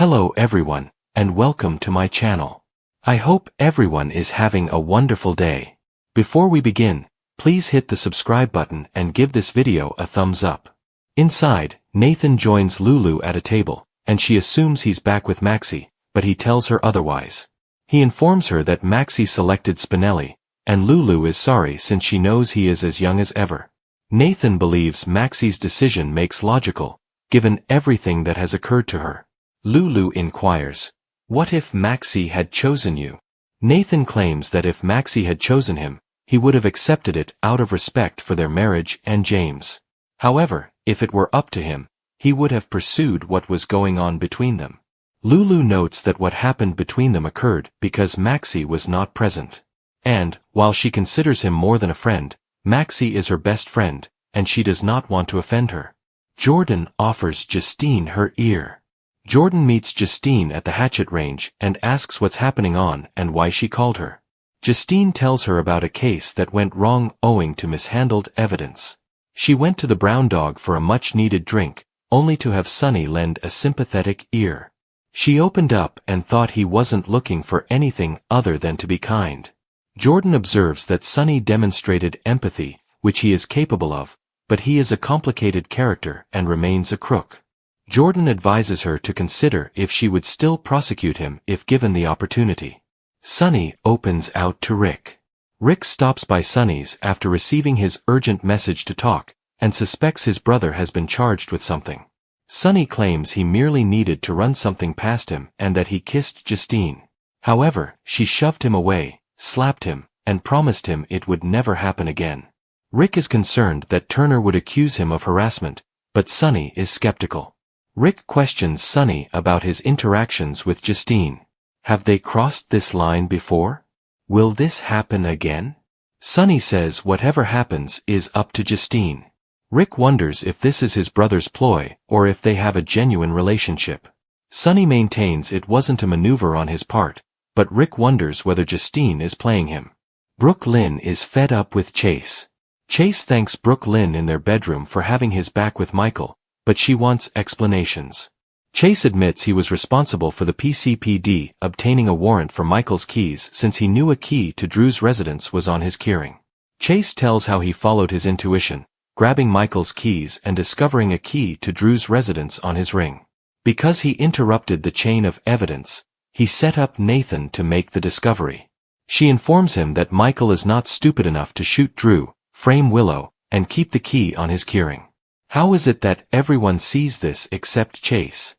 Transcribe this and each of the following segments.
Hello everyone, and welcome to my channel. I hope everyone is having a wonderful day. Before we begin, please hit the subscribe button and give this video a thumbs up. Inside, Nathan joins Lulu at a table, and she assumes he's back with Maxie, but he tells her otherwise. He informs her that Maxie selected Spinelli, and Lulu is sorry since she knows he is as young as ever. Nathan believes Maxie's decision makes logical, given everything that has occurred to her. Lulu inquires, "What if Maxie had chosen you?" Nathan claims that if Maxie had chosen him, he would have accepted it out of respect for their marriage and James. However, if it were up to him, he would have pursued what was going on between them. Lulu notes that what happened between them occurred because Maxie was not present. And, while she considers him more than a friend, Maxie is her best friend, and she does not want to offend her. Jordan offers Justine her ear. Jordan meets Justine at the hatchet range and asks what's happening on and why she called her. Justine tells her about a case that went wrong owing to mishandled evidence. She went to the brown dog for a much-needed drink, only to have Sonny lend a sympathetic ear. She opened up and thought he wasn't looking for anything other than to be kind. Jordan observes that Sonny demonstrated empathy, which he is capable of, but he is a complicated character and remains a crook. Jordan advises her to consider if she would still prosecute him if given the opportunity. Sonny opens out to Rick. Rick stops by Sonny's after receiving his urgent message to talk, and suspects his brother has been charged with something. Sonny claims he merely needed to run something past him and that he kissed Justine. However, she shoved him away, slapped him, and promised him it would never happen again. Rick is concerned that Turner would accuse him of harassment, but Sonny is skeptical. Rick questions Sonny about his interactions with Justine. Have they crossed this line before? Will this happen again? Sonny says whatever happens is up to Justine. Rick wonders if this is his brother's ploy or if they have a genuine relationship. Sonny maintains it wasn't a maneuver on his part, but Rick wonders whether Justine is playing him. Brooke Lynn is fed up with Chase. Chase thanks Brooke Lynn in their bedroom for having his back with Michael, but she wants explanations. Chase admits he was responsible for the PCPD obtaining a warrant for Michael's keys since he knew a key to Drew's residence was on his keyring. Chase tells how he followed his intuition, grabbing Michael's keys and discovering a key to Drew's residence on his ring. Because he interrupted the chain of evidence, he set up Nathan to make the discovery. She informs him that Michael is not stupid enough to shoot Drew, frame Willow, and keep the key on his keyring. How is it that everyone sees this except Chase?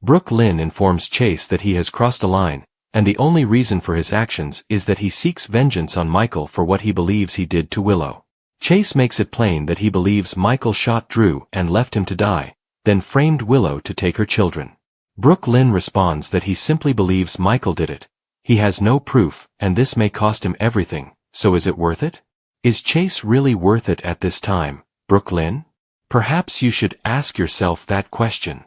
Brooke Lynn informs Chase that he has crossed a line, and the only reason for his actions is that he seeks vengeance on Michael for what he believes he did to Willow. Chase makes it plain that he believes Michael shot Drew and left him to die, then framed Willow to take her children. Brooke Lynn responds that he simply believes Michael did it. He has no proof, and this may cost him everything, so is it worth it? Is Chase really worth it at this time, Brooke Lynn? Perhaps you should ask yourself that question.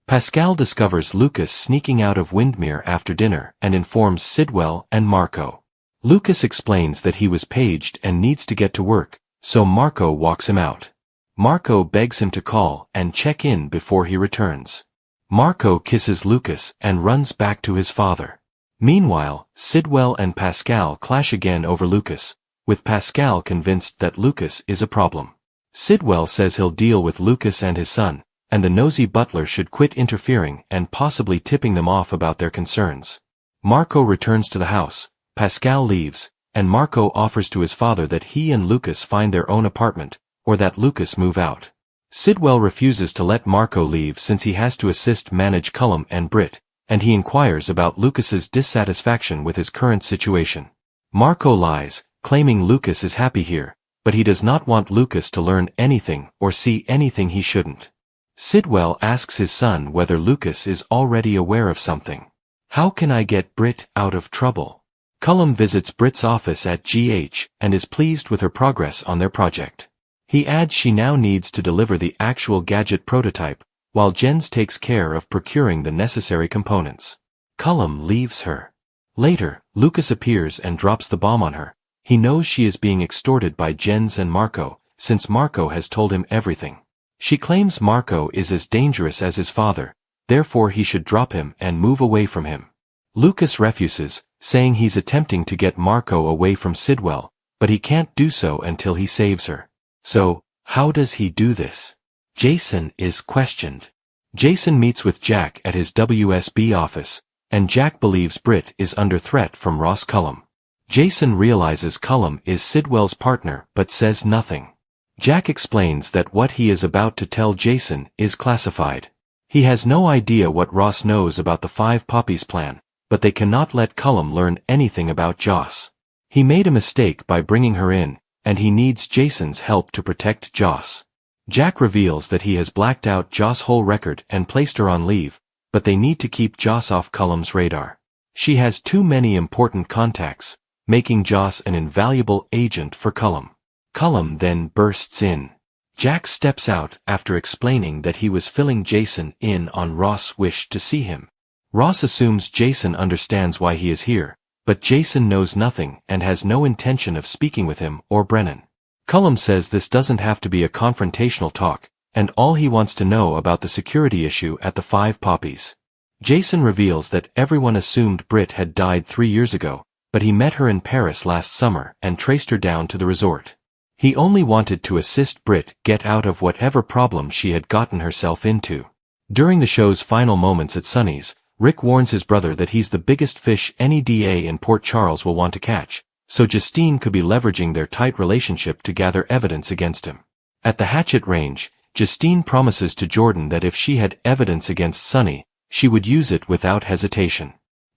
Pascal discovers Lucas sneaking out of Windmere after dinner and informs Sidwell and Marco. Lucas explains that he was paged and needs to get to work, so Marco walks him out. Marco begs him to call and check in before he returns. Marco kisses Lucas and runs back to his father. Meanwhile, Sidwell and Pascal clash again over Lucas, with Pascal convinced that Lucas is a problem. Sidwell says he'll deal with Lucas and his son, and the nosy butler should quit interfering and possibly tipping them off about their concerns. Marco returns to the house, Pascal leaves, and Marco offers to his father that he and Lucas find their own apartment, or that Lucas move out. Sidwell refuses to let Marco leave since he has to assist manage Cullum and Britt, and he inquires about Lucas's dissatisfaction with his current situation. Marco lies, claiming Lucas is happy here, but he does not want Lucas to learn anything or see anything he shouldn't. Sidwell asks his son whether Lucas is already aware of something. How can I get Britt out of trouble? Cullum visits Britt's office at GH and is pleased with her progress on their project. He adds she now needs to deliver the actual gadget prototype, while Jens takes care of procuring the necessary components. Cullum leaves her. Later, Lucas appears and drops the bomb on her. He knows she is being extorted by Jens and Marco, since Marco has told him everything. She claims Marco is as dangerous as his father, therefore he should drop him and move away from him. Lucas refuses, saying he's attempting to get Marco away from Sidwell, but he can't do so until he saves her. So, how does he do this? Jason is questioned. Jason meets with Jack at his WSB office, and Jack believes Britt is under threat from Ross Cullum. Jason realizes Cullum is Sidwell's partner but says nothing. Jack explains that what he is about to tell Jason is classified. He has no idea what Ross knows about the 5 Poppies plan, but they cannot let Cullum learn anything about Joss. He made a mistake by bringing her in, and he needs Jason's help to protect Joss. Jack reveals that he has blacked out Joss' whole record and placed her on leave, but they need to keep Joss off Cullum's radar. She has too many important contacts, making Joss an invaluable agent for Cullum. Cullum then bursts in. Jack steps out after explaining that he was filling Jason in on Ross' wish to see him. Ross assumes Jason understands why he is here, but Jason knows nothing and has no intention of speaking with him or Brennan. Cullum says this doesn't have to be a confrontational talk, and all he wants to know about the security issue at the 5 Poppies. Jason reveals that everyone assumed Britt had died 3 years ago, but he met her in Paris last summer and traced her down to the resort. He only wanted to assist Britt get out of whatever problem she had gotten herself into. During the show's final moments at Sunny's, Rick warns his brother that he's the biggest fish any DA in Port Charles will want to catch, so Justine could be leveraging their tight relationship to gather evidence against him. At the hatchet range, Justine promises to Jordan that if she had evidence against Sunny, she would use it without hesitation.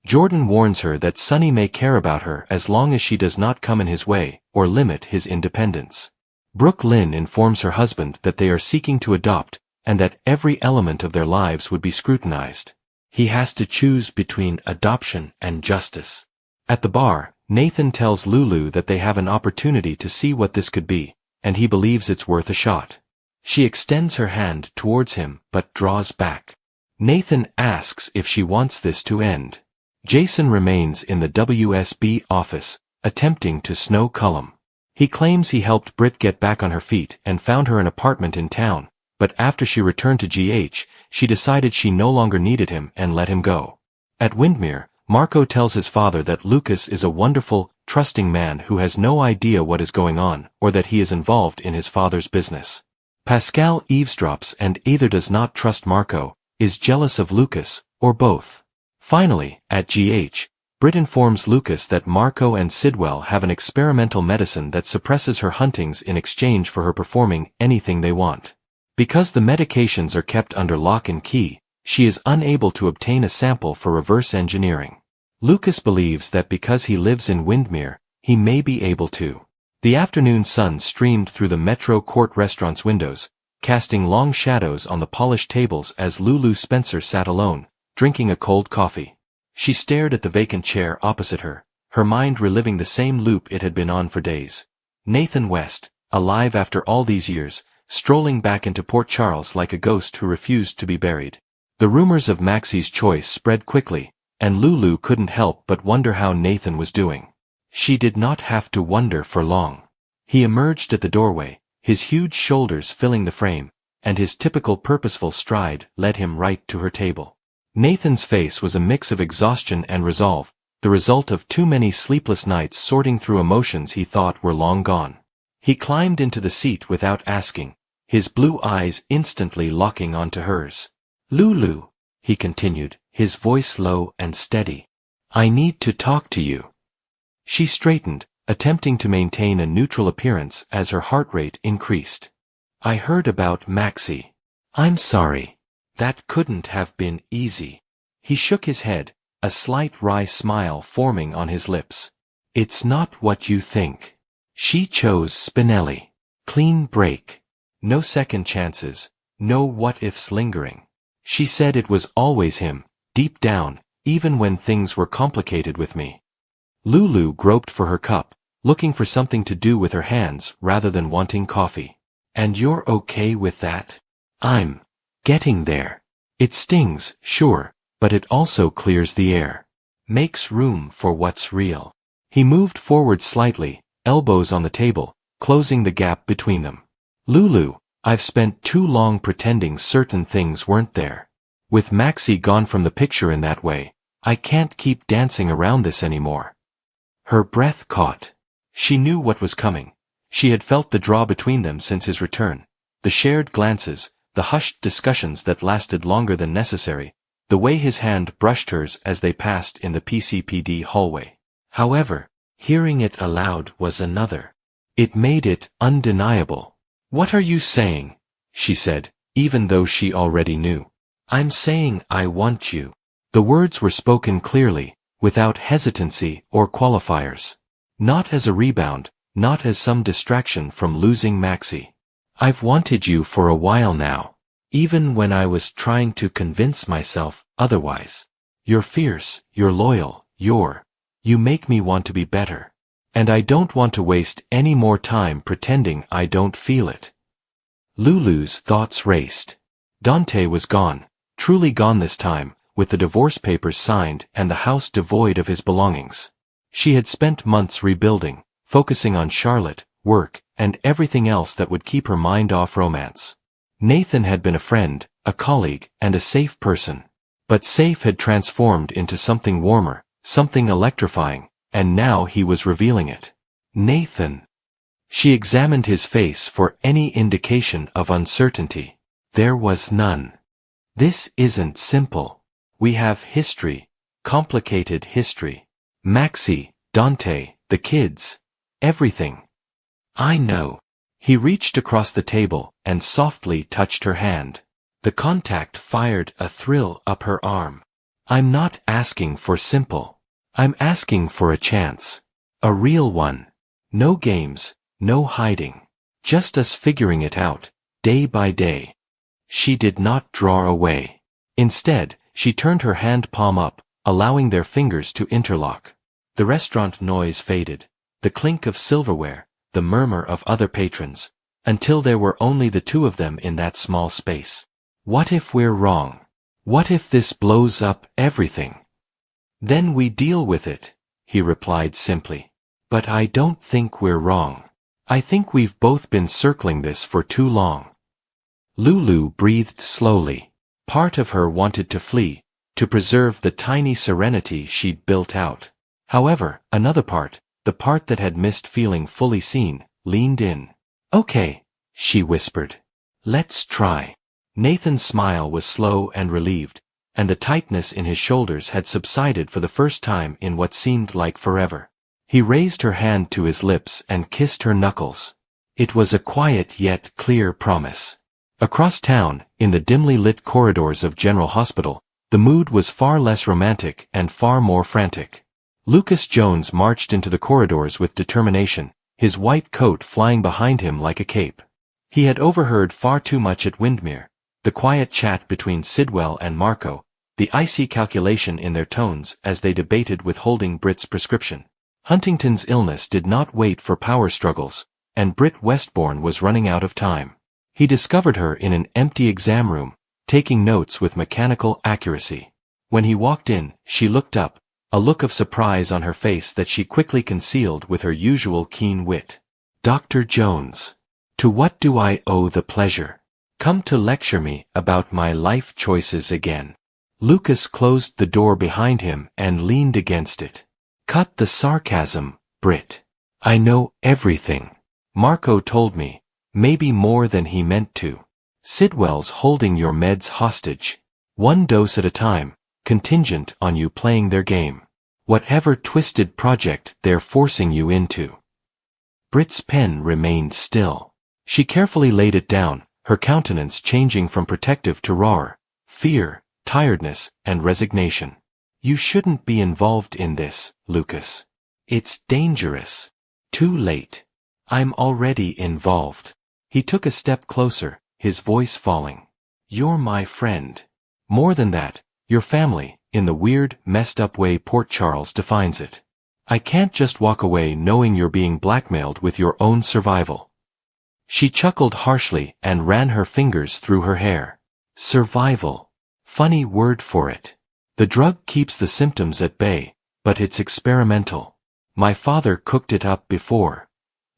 Jordan warns her that Sunny may care about her as long as she does not come in his way or limit his independence. Brooke Lynn informs her husband that they are seeking to adopt and that every element of their lives would be scrutinized. He has to choose between adoption and justice. At the bar, Nathan tells Lulu that they have an opportunity to see what this could be, and he believes it's worth a shot. She extends her hand towards him but draws back. Nathan asks if she wants this to end. Jason remains in the WSB office, attempting to snow Cullum. He claims he helped Britt get back on her feet and found her an apartment in town, but after she returned to GH, she decided she no longer needed him and let him go. At Windermere, Marco tells his father that Lucas is a wonderful, trusting man who has no idea what is going on or that he is involved in his father's business. Pascal eavesdrops and either does not trust Marco, is jealous of Lucas, or both. Finally, at GH, Britt informs Lucas that Marco and Sidwell have an experimental medicine that suppresses her huntings in exchange for her performing anything they want. Because the medications are kept under lock and key, she is unable to obtain a sample for reverse engineering. Lucas believes that because he lives in Windermere, he may be able to. The afternoon sun streamed through the Metro Court restaurant's windows, casting long shadows on the polished tables as Lulu Spencer sat alone, drinking a cold coffee. She stared at the vacant chair opposite her, her mind reliving the same loop it had been on for days. Nathan West, alive after all these years, strolling back into Port Charles like a ghost who refused to be buried. The rumors of Maxie's choice spread quickly, and Lulu couldn't help but wonder how Nathan was doing. She did not have to wonder for long. He emerged at the doorway, his huge shoulders filling the frame, and his typical purposeful stride led him right to her table. Nathan's face was a mix of exhaustion and resolve, the result of too many sleepless nights sorting through emotions he thought were long gone. He climbed into the seat without asking, his blue eyes instantly locking onto hers. "Lulu," he continued, his voice low and steady. "I need to talk to you." She straightened, attempting to maintain a neutral appearance as her heart rate increased. "I heard about Maxie. I'm sorry. That couldn't have been easy." He shook his head, a slight wry smile forming on his lips. "It's not what you think. She chose Spinelli. Clean break. No second chances, no what-ifs lingering. She said it was always him, deep down, even when things were complicated with me." Lulu groped for her cup, looking for something to do with her hands rather than wanting coffee. "And you're okay with that?" "I'm getting there. It stings, sure, but it also clears the air. Makes room for what's real." He moved forward slightly, elbows on the table, closing the gap between them. "Lulu, I've spent too long pretending certain things weren't there. With Maxie gone from the picture in that way, I can't keep dancing around this anymore. Her breath caught. She knew what was coming. She had felt the draw between them since his return. The shared glances, the hushed discussions that lasted longer than necessary, the way his hand brushed hers as they passed in the PCPD hallway. However, hearing it aloud was another. It made it undeniable. "What are you saying?" she said, even though she already knew. "I'm saying I want you." The words were spoken clearly, without hesitancy or qualifiers. Not as a rebound, not as some distraction from losing Maxie. "I've wanted you for a while now. Even when I was trying to convince myself otherwise. You're fierce, you're loyal, you make me want to be better. And I don't want to waste any more time pretending I don't feel it." Lulu's thoughts raced. Dante was gone, truly gone this time, with the divorce papers signed and the house devoid of his belongings. She had spent months rebuilding, focusing on Charlotte, work, and everything else that would keep her mind off romance. Nathan had been a friend, a colleague, and a safe person. But safe had transformed into something warmer, something electrifying, and now he was revealing it. Nathan. She examined his face for any indication of uncertainty. There was none. "This isn't simple. We have history, complicated history. Maxie, Dante, the kids, everything." "I know." He reached across the table and softly touched her hand. The contact fired a thrill up her arm. "I'm not asking for simple. I'm asking for a chance. A real one. No games, no hiding. Just us figuring it out, day by day." She did not draw away. Instead, she turned her hand palm up, allowing their fingers to interlock. The restaurant noise faded, the clink of silverware, the murmur of other patrons, until there were only the two of them in that small space. "What if we're wrong? What if this blows up everything?" "Then we deal with it," he replied simply. "But I don't think we're wrong. I think we've both been circling this for too long." Lulu breathed slowly. Part of her wanted to flee, to preserve the tiny serenity she'd built out. However, another part, the part that had missed feeling fully seen, leaned in. "Okay," she whispered. "Let's try." Nathan's smile was slow and relieved, and the tightness in his shoulders had subsided for the first time in what seemed like forever. He raised her hand to his lips and kissed her knuckles. It was a quiet yet clear promise. Across town, in the dimly lit corridors of General Hospital, the mood was far less romantic and far more frantic. Lucas Jones marched into the corridors with determination, his white coat flying behind him like a cape. He had overheard far too much at Windmere, the quiet chat between Sidwell and Marco, the icy calculation in their tones as they debated withholding Britt's prescription. Huntington's illness did not wait for power struggles, and Britt Westbourne was running out of time. He discovered her in an empty exam room, taking notes with mechanical accuracy. When he walked in, she looked up, a look of surprise on her face that she quickly concealed with her usual keen wit. "Dr. Jones, to what do I owe the pleasure? Come to lecture me about my life choices again." Lucas closed the door behind him and leaned against it. "Cut the sarcasm, Britt. I know everything. Marco told me, maybe more than he meant to. Sidwell's holding your meds hostage. One dose at a time, contingent on you playing their game. Whatever twisted project they're forcing you into." Britt's pen remained still. She carefully laid it down, her countenance changing from protective to rawer, fear, tiredness, and resignation. "You shouldn't be involved in this, Lucas. It's dangerous. Too late. I'm already involved." He took a step closer, his voice falling. "You're my friend. More than that, your family, in the weird, messed-up way Port Charles defines it. I can't just walk away knowing you're being blackmailed with your own survival." She chuckled harshly and ran her fingers through her hair. "Survival. Funny word for it. The drug keeps the symptoms at bay, but it's experimental. My father cooked it up before.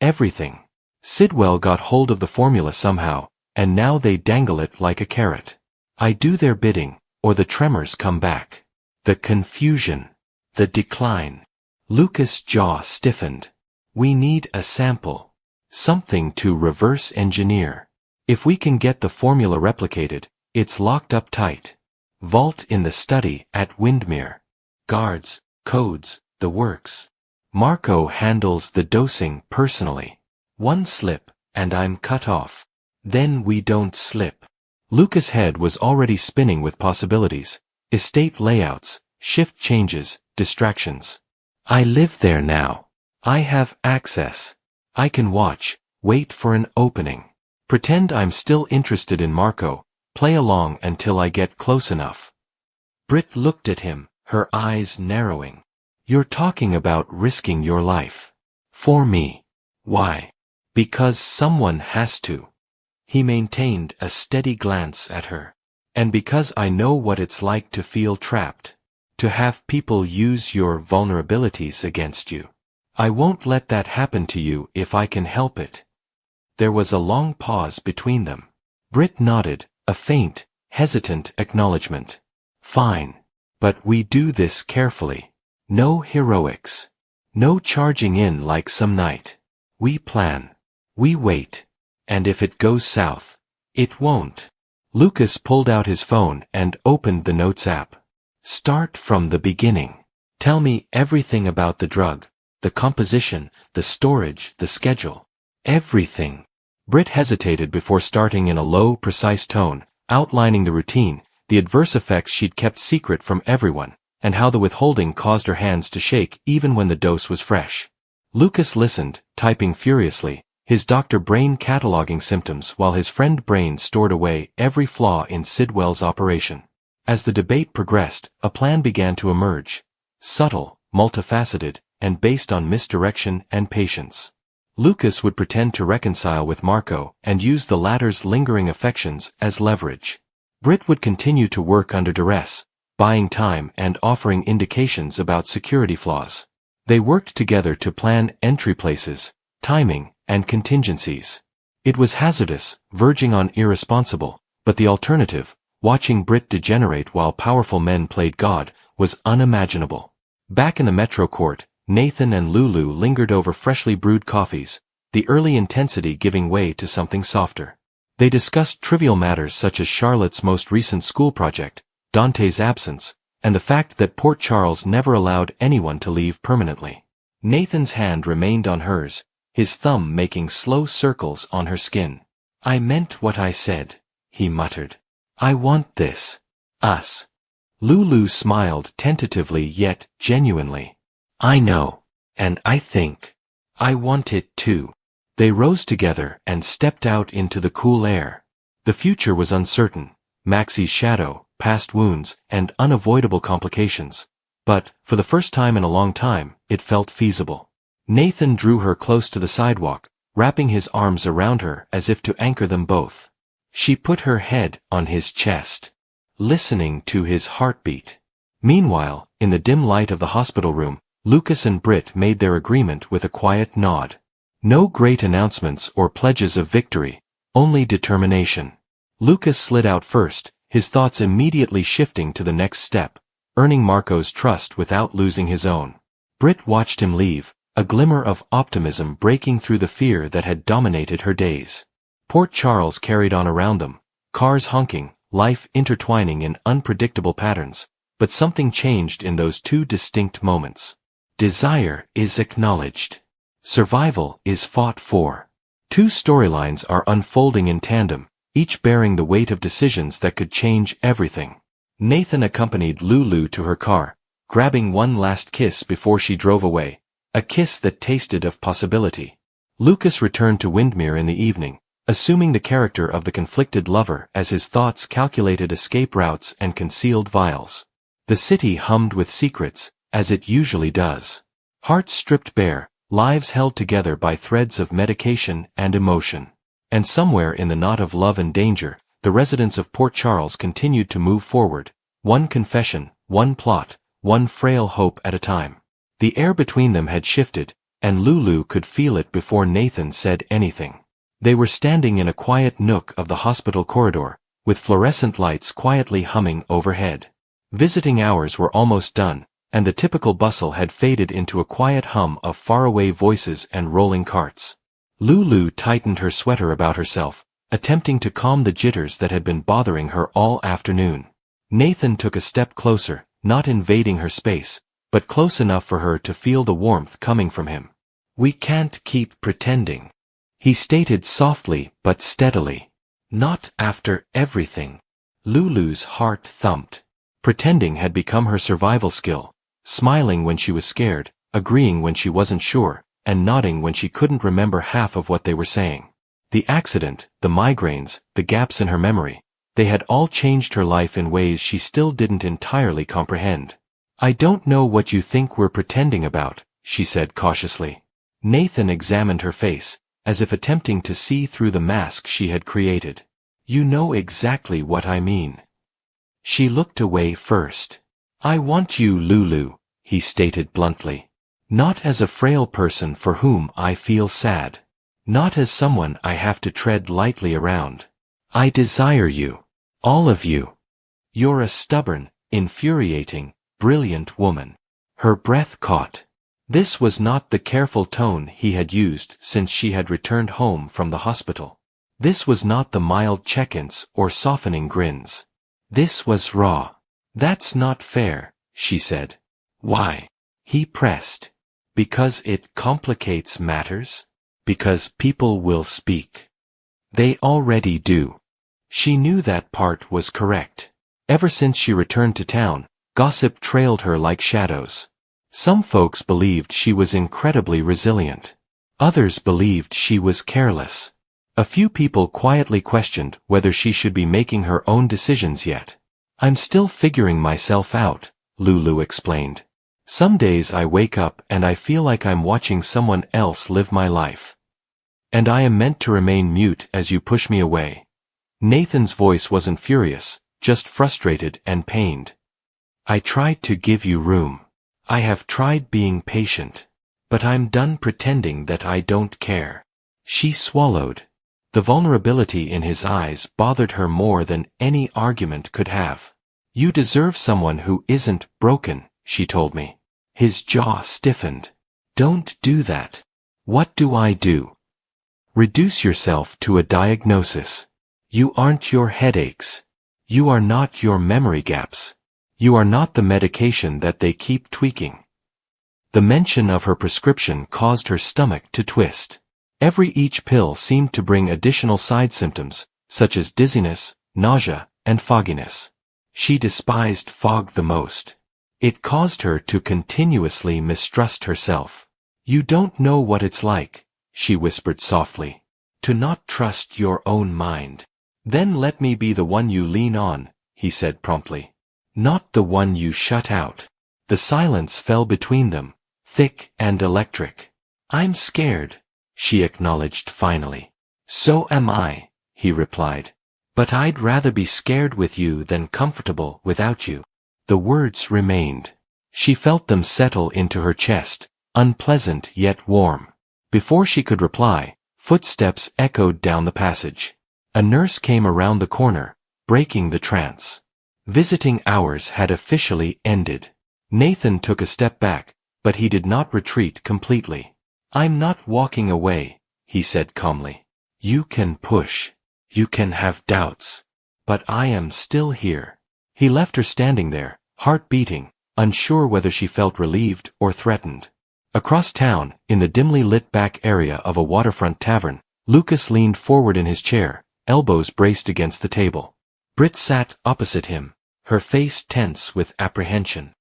Everything. Sidwell got hold of the formula somehow, and now they dangle it like a carrot. I do their bidding, or the tremors come back. The confusion. The decline. Lucas' jaw stiffened. We need a sample. Something to reverse engineer. If we can get the formula replicated, it's locked up tight. Vault in the study at Windmere. Guards, codes, the works. Marco handles the dosing personally. One slip, and I'm cut off. Then we don't slip. Lucas' head was already spinning with possibilities. Estate layouts, shift changes, distractions. I live there now. I have access. I can watch, wait for an opening. Pretend I'm still interested in Marco, play along until I get close enough. Britt looked at him, her eyes narrowing. You're talking about risking your life. For me. Why? Because someone has to. He maintained a steady glance at her. And because I know what it's like to feel trapped. To have people use your vulnerabilities against you. I won't let that happen to you if I can help it. There was a long pause between them. Britt nodded, a faint, hesitant acknowledgement. Fine. But we do this carefully. No heroics. No charging in like some night. We plan. We wait. And if it goes south, it won't. Lucas pulled out his phone and opened the Notes app. Start from the beginning. Tell me everything about the drug, the composition, the storage, the schedule. Everything. Britt hesitated before starting in a low, precise tone, outlining the routine, the adverse effects she'd kept secret from everyone, and how the withholding caused her hands to shake even when the dose was fresh. Lucas listened, typing furiously, his doctor Brain cataloging symptoms while his friend Brain stored away every flaw in Sidwell's operation. As the debate progressed, a plan began to emerge. Subtle, multifaceted, and based on misdirection and patience. Lucas would pretend to reconcile with Marco and use the latter's lingering affections as leverage. Britt would continue to work under duress, buying time and offering indications about security flaws. They worked together to plan entry places, timing, and contingencies. It was hazardous, verging on irresponsible, but the alternative, watching Britt degenerate while powerful men played God, was unimaginable. Back in the Metro Court, Nathan and Lulu lingered over freshly brewed coffees, the early intensity giving way to something softer. They discussed trivial matters such as Charlotte's most recent school project, Dante's absence, and the fact that Port Charles never allowed anyone to leave permanently. Nathan's hand remained on hers, his thumb making slow circles on her skin. I meant what I said, he muttered. I want this. Us. Lulu smiled tentatively yet genuinely. I know. And I think. I want it too. They rose together and stepped out into the cool air. The future was uncertain, Maxie's shadow, past wounds, and unavoidable complications. But, for the first time in a long time, it felt feasible. Nathan drew her close to the sidewalk, wrapping his arms around her as if to anchor them both. She put her head on his chest, listening to his heartbeat. Meanwhile, in the dim light of the hospital room, Lucas and Britt made their agreement with a quiet nod. No great announcements or pledges of victory, only determination. Lucas slid out first, his thoughts immediately shifting to the next step, earning Marco's trust without losing his own. Britt watched him leave, a glimmer of optimism breaking through the fear that had dominated her days. Port Charles carried on around them, cars honking, life intertwining in unpredictable patterns, but something changed in those two distinct moments. Desire is acknowledged. Survival is fought for. Two storylines are unfolding in tandem, each bearing the weight of decisions that could change everything. Nathan accompanied Lulu to her car, grabbing one last kiss before she drove away, a kiss that tasted of possibility. Lucas returned to Windmere in the evening, assuming the character of the conflicted lover as his thoughts calculated escape routes and concealed vials. The city hummed with secrets, as it usually does. Hearts stripped bare, lives held together by threads of medication and emotion. And somewhere in the knot of love and danger, the residents of Port Charles continued to move forward, one confession, one plot, one frail hope at a time. The air between them had shifted, and Lulu could feel it before Nathan said anything. They were standing in a quiet nook of the hospital corridor, with fluorescent lights quietly humming overhead. Visiting hours were almost done, and the typical bustle had faded into a quiet hum of faraway voices and rolling carts. Lulu tightened her sweater about herself, attempting to calm the jitters that had been bothering her all afternoon. Nathan took a step closer, not invading her space, but close enough for her to feel the warmth coming from him. "We can't keep pretending," he stated softly but steadily. "Not after everything." Lulu's heart thumped. Pretending had become her survival skill, smiling when she was scared, agreeing when she wasn't sure, and nodding when she couldn't remember half of what they were saying. The accident, the migraines, the gaps in her memory, they had all changed her life in ways she still didn't entirely comprehend. "I don't know what you think we're pretending about," she said cautiously. Nathan examined her face, as if attempting to see through the mask she had created. "You know exactly what I mean." She looked away first. "I want you, Lulu," he stated bluntly. "Not as a frail person for whom I feel sad. Not as someone I have to tread lightly around. I desire you. All of you. You're a stubborn, infuriating, brilliant woman." Her breath caught. This was not the careful tone he had used since she had returned home from the hospital. This was not the mild check-ins or softening grins. This was raw. "That's not fair," she said. "Why?" he pressed. "Because it complicates matters? Because people will speak. They already do." She knew that part was correct. Ever since she returned to town, gossip trailed her like shadows. Some folks believed she was incredibly resilient. Others believed she was careless. A few people quietly questioned whether she should be making her own decisions yet. "I'm still figuring myself out," Lulu explained. "Some days I wake up and I feel like I'm watching someone else live my life. And I am meant to remain mute as you push me away." Nathan's voice wasn't furious, just frustrated and pained. "I tried to give you room. I have tried being patient. But I'm done pretending that I don't care." She swallowed. The vulnerability in his eyes bothered her more than any argument could have. "You deserve someone who isn't broken," she told me. His jaw stiffened. "Don't do that." "What do I do?" "Reduce yourself to a diagnosis. You aren't your headaches. You are not your memory gaps. You are not the medication that they keep tweaking." The mention of her prescription caused her stomach to twist. Each pill seemed to bring additional side symptoms, such as dizziness, nausea, and fogginess. She despised fog the most. It caused her to continuously mistrust herself. "You don't know what it's like," she whispered softly, "to not trust your own mind." "Then let me be the one you lean on," he said promptly. "Not the one you shut out." The silence fell between them, thick and electric. "I'm scared," she acknowledged finally. "So am I," he replied. "But I'd rather be scared with you than comfortable without you." The words remained. She felt them settle into her chest, unpleasant yet warm. Before she could reply, footsteps echoed down the passage. A nurse came around the corner, breaking the trance. Visiting hours had officially ended. Nathan took a step back, but he did not retreat completely. "I'm not walking away," he said calmly. "You can push. You can have doubts. But I am still here." He left her standing there, heart beating, unsure whether she felt relieved or threatened. Across town, in the dimly lit back area of a waterfront tavern, Lucas leaned forward in his chair, elbows braced against the table. Britt sat opposite him, her face tense with apprehension.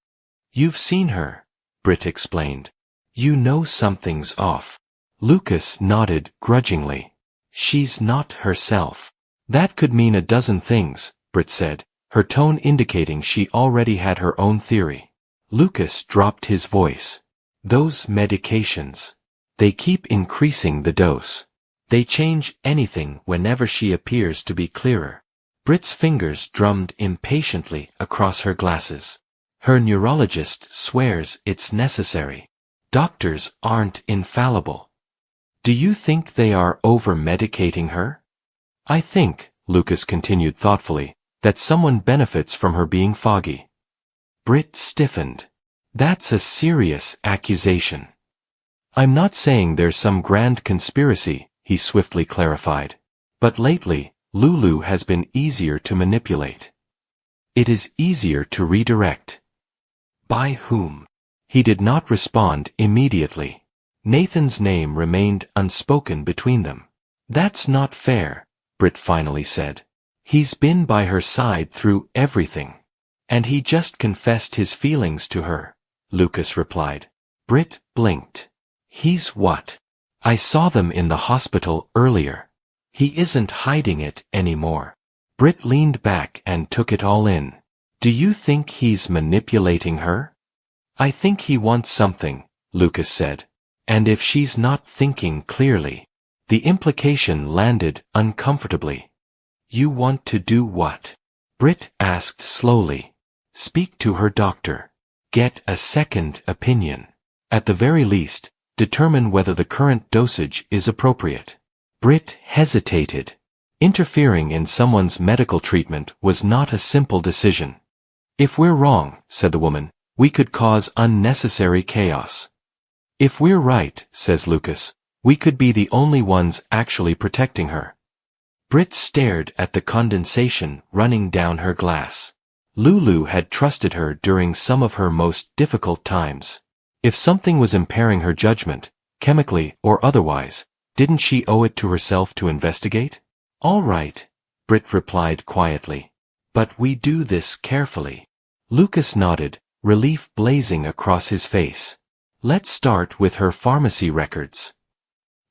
"You've seen her," Britt explained. "You know something's off." Lucas nodded grudgingly. "She's not herself." "That could mean a dozen things," Britt said, her tone indicating she already had her own theory. Lucas dropped his voice. "Those medications. They keep increasing the dose. They change anything whenever she appears to be clearer." Britt's fingers drummed impatiently across her glasses. "Her neurologist swears it's necessary. Doctors aren't infallible." "Do you think they are over-medicating her?" "I think," Lucas continued thoughtfully, that someone benefits from her being foggy. Britt stiffened. That's a serious accusation. I'm not saying there's some grand conspiracy, he swiftly clarified. But lately, Lulu has been easier to manipulate. It is easier to redirect. By whom? He did not respond immediately. Nathan's name remained unspoken between them. That's not fair, Britt finally said. He's been by her side through everything. And he just confessed his feelings to her, Lucas replied. Britt blinked. He's what? I saw them in the hospital earlier. He isn't hiding it anymore. Britt leaned back and took it all in. Do you think he's manipulating her? I think he wants something, Lucas said. And if she's not thinking clearly. The implication landed uncomfortably. You want to do what? Britt asked slowly. Speak to her doctor. Get a second opinion. At the very least, determine whether the current dosage is appropriate. Britt hesitated. Interfering in someone's medical treatment was not a simple decision. If we're wrong, said the woman, we could cause unnecessary chaos. If we're right, says Lucas, we could be the only ones actually protecting her. Britt stared at the condensation running down her glass. Lulu had trusted her during some of her most difficult times. If something was impairing her judgment, chemically or otherwise, didn't she owe it to herself to investigate? All right, Britt replied quietly. But we do this carefully. Lucas nodded, relief blazing across his face. Let's start with her pharmacy records.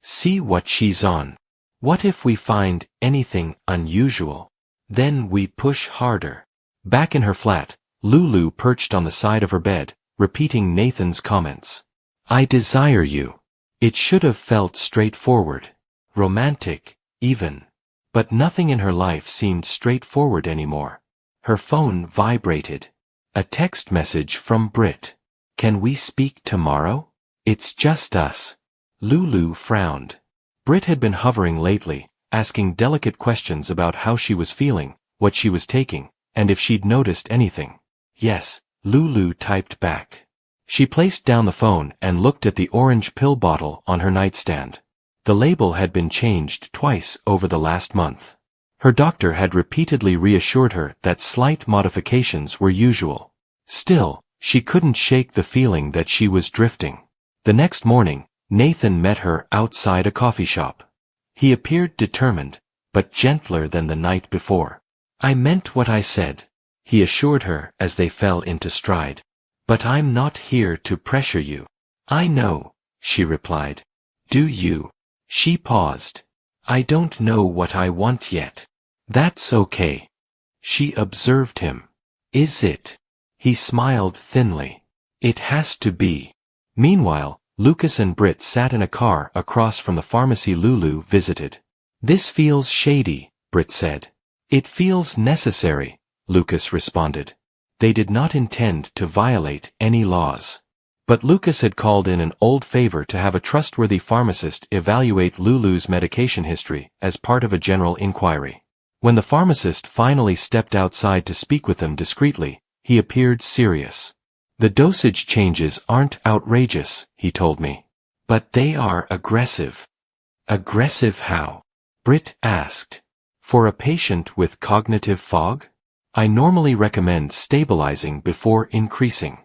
See what she's on. What if we find anything unusual? Then we push harder. Back in her flat, Lulu perched on the side of her bed, repeating Nathan's comments. I desire you. It should have felt straightforward. Romantic, even. But nothing in her life seemed straightforward anymore. Her phone vibrated. A text message from Britt. Can we speak tomorrow? It's just us. Lulu frowned. Britt had been hovering lately, asking delicate questions about how she was feeling, what she was taking, and if she'd noticed anything. Yes, Lulu typed back. She placed down the phone and looked at the orange pill bottle on her nightstand. The label had been changed twice over the last month. Her doctor had repeatedly reassured her that slight modifications were usual. Still, she couldn't shake the feeling that she was drifting. The next morning, Nathan met her outside a coffee shop. He appeared determined, but gentler than the night before. I meant what I said, he assured her as they fell into stride. But I'm not here to pressure you. I know, she replied. Do you? She paused. I don't know what I want yet. That's okay. She observed him. Is it? He smiled thinly. It has to be. Meanwhile, Lucas and Britt sat in a car across from the pharmacy Lulu visited. This feels shady, Britt said. It feels necessary, Lucas responded. They did not intend to violate any laws. But Lucas had called in an old favor to have a trustworthy pharmacist evaluate Lulu's medication history as part of a general inquiry. When the pharmacist finally stepped outside to speak with them discreetly, he appeared serious. The dosage changes aren't outrageous, he told me. But they are aggressive. Aggressive how? Britt asked. For a patient with cognitive fog? I normally recommend stabilizing before increasing.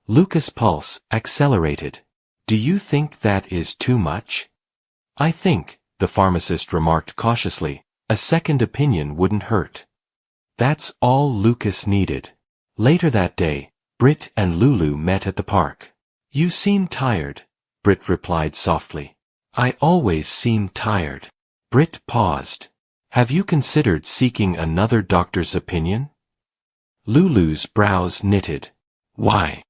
Lucas' pulse accelerated. Do you think that is too much? I think, the pharmacist remarked cautiously, a second opinion wouldn't hurt. That's all Lucas needed. Later that day, Britt and Lulu met at the park. You seem tired, Britt replied softly. I always seem tired. Britt paused. Have you considered seeking another doctor's opinion? Lulu's brows knitted. Why?